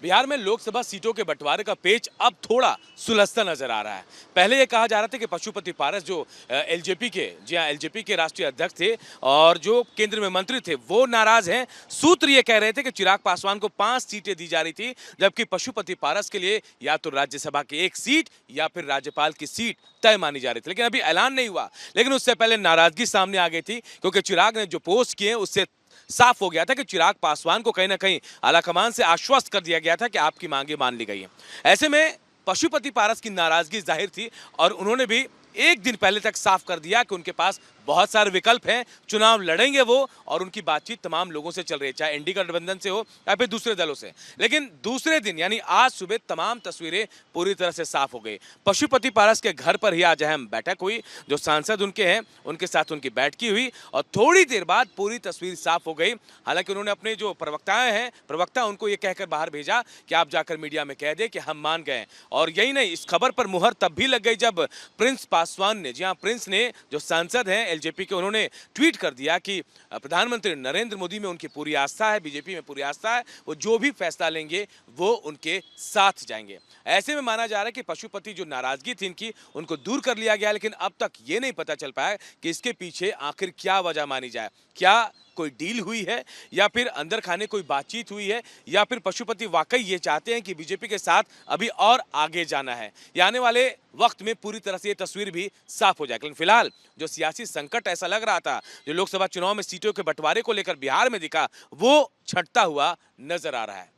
बिहार में लोकसभा सीटों के बंटवारे का पेच अब थोड़ा सुलझता नजर आ रहा है। पहले ये कहा जा रहा था कि पशुपति पारस जो एलजेपी के एलजेपी के राष्ट्रीय अध्यक्ष थे और जो केंद्र में मंत्री थे वो नाराज हैं। सूत्र ये कह रहे थे कि चिराग पासवान को 5 सीटें दी जा रही थी, जबकि पशुपति पारस के लिए या तो राज्यसभा की 1 सीट या फिर राज्यपाल की सीट तय मानी जा रही थी। लेकिन अभी ऐलान नहीं हुआ, लेकिन उससे पहले नाराजगी सामने आ गई थी, क्योंकि चिराग ने जो पोस्ट किए उससे साफ हो गया था कि चिराग पासवान को कहीं ना कहीं आलाकमान से आश्वस्त कर दिया गया था कि आपकी मांगे मान ली गई हैं। ऐसे में पशुपति पारस की नाराजगी जाहिर थी और उन्होंने भी एक दिन पहले तक साफ कर दिया कि उनके पास बहुत सारे विकल्प हैं, चुनाव लड़ेंगे वो, और उनकी बातचीत तमाम लोगों से चल रही है, चाहे एनडीए गठबंधन से हो या फिर दूसरे दलों से। लेकिन दूसरे दिन यानी आज सुबह तमाम तस्वीरें पूरी तरह से साफ हो गई। पशुपति पारस के घर पर ही आज अहम बैठक हुई, जो सांसद उनके हैं उनके साथ उनकी बैठकी हुई और थोड़ी देर बाद पूरी तस्वीर साफ हो गई। हालांकि उन्होंने अपने जो प्रवक्ता उनको ये कहकर बाहर भेजा कि आप जाकर मीडिया में कह दें कि हम मान गए। और यही नहीं, इस खबर पर मुहर तब भी लग गई जब प्रिंस पासवान ने, जी हाँ, प्रिंस ने जो सांसद हैं एलजेपी के, उन्होंने ट्वीट कर दिया कि प्रधानमंत्री नरेंद्र मोदी में उनकी पूरी आस्था है, बीजेपी में पूरी आस्था है, वो जो भी फैसला लेंगे वो उनके साथ जाएंगे। ऐसे में माना जा रहा है कि पशुपति जो नाराजगी थी इनकी, उनको दूर कर लिया गया, लेकिन अब तक ये नहीं पता चल पाया कि इसके पीछे आखिर क्या वजह मानी जाए। क्या कोई डील हुई है या फिर अंदर खाने कोई बातचीत हुई है, या फिर पशुपति वाकई ये चाहते हैं कि बीजेपी के साथ अभी और आगे जाना है। या आने वाले वक्त में पूरी तरह से ये तस्वीर भी साफ हो जाएगी। लेकिन फिलहाल जो सियासी संकट ऐसा लग रहा था, जो लोकसभा चुनाव में सीटों के बंटवारे को लेकर बिहार में दिखा, वो छंटता हुआ नजर आ रहा है।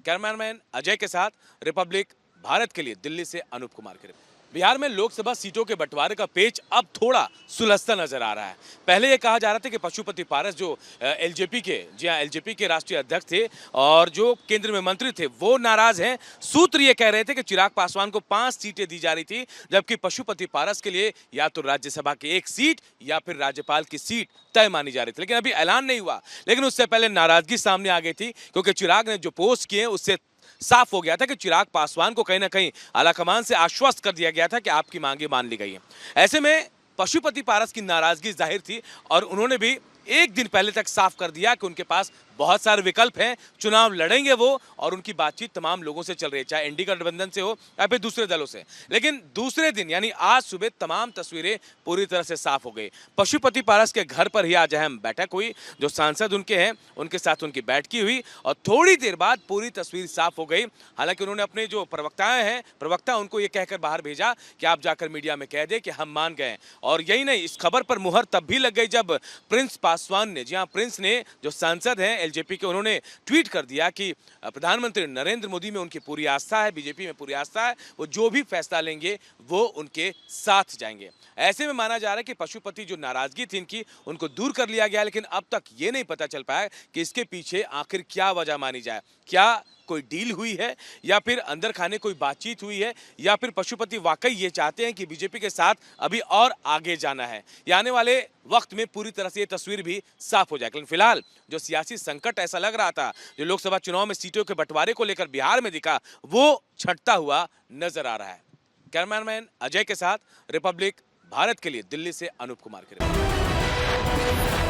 कैमरामैन अजय के साथ रिपब्लिक भारत के लिए दिल्ली से अनूप कुमार की रिपोर्ट। बिहार में लोकसभा सीटों के बंटवारे का पेच अब थोड़ा सुलझता नजर आ रहा है। पहले ये कहा जा रहा था कि पशुपति पारस जो एलजेपी के राष्ट्रीय अध्यक्ष थे और जो केंद्र में मंत्री थे वो नाराज हैं। सूत्र ये कह रहे थे कि चिराग पासवान को 5 सीटें दी जा रही थी, जबकि पशुपति पारस के लिए या तो राज्यसभा की 1 सीट या फिर राज्यपाल की सीट तय मानी जा रही थी। लेकिन अभी ऐलान नहीं हुआ, लेकिन उससे पहले नाराजगी सामने आ गई थी, क्योंकि चिराग ने जो पोस्ट किए उससे साफ हो गया था कि चिराग पासवान को कहीं ना कहीं आलाकमान से आश्वस्त कर दिया गया था कि आपकी मांगे मान ली गई हैं। ऐसे में पशुपति पारस की नाराजगी जाहिर थी और उन्होंने भी एक दिन पहले तक साफ कर दिया कि उनके पास बहुत सारे विकल्प हैं, चुनाव लड़ेंगे वो, और उनकी बातचीत तमाम लोगों से चल रही है, चाहे एनडीए गठबंधन से हो या फिर दूसरे दलों से। लेकिन दूसरे दिन यानी आज सुबह तमाम तस्वीरें पूरी तरह से साफ हो गई। पशुपति पारस के घर पर ही आज अहम बैठक हुई, जो सांसद उनके हैं उनके साथ उनकी बैठकी हुई और थोड़ी देर बाद पूरी तस्वीर साफ हो गई। हालांकि उन्होंने अपने जो प्रवक्ता उनको ये कहकर बाहर भेजा कि आप जाकर मीडिया में कह दें कि हम मान गए। और यही नहीं, इस खबर पर मुहर तब भी लग गई जब प्रिंस पासवान ने, जी हाँ, प्रिंस ने जो सांसद हैं एलजेपी के, उन्होंने ट्वीट कर दिया कि प्रधानमंत्री नरेंद्र मोदी में उनकी पूरी आस्था है, बीजेपी में पूरी आस्था है, वो जो भी फैसला लेंगे वो उनके साथ जाएंगे। ऐसे में माना जा रहा है कि पशुपति जो नाराजगी थी इनकी, उनको दूर कर लिया गया, लेकिन अब तक ये नहीं पता चल पाया कि इसके पीछे आखिर क्या वजह मानी जाए। क्या कोई डील हुई है या फिर अंदर खाने कोई बातचीत हुई है, या फिर पशुपति वाकई ये चाहते हैं कि बीजेपी के साथ अभी और आगे जाना है। या आने वाले वक्त में पूरी तरह से ये तस्वीर भी साफ हो जाएगी। लेकिन फिलहाल जो सियासी संकट ऐसा लग रहा था, जो लोकसभा चुनाव में सीटों के बंटवारे को लेकर बिहार में दिखा, वो छंटता हुआ नजर आ रहा है। कैमरामैन अजय के साथ रिपब्लिक भारत के लिए दिल्ली से अनूप कुमार की रिपोर्ट।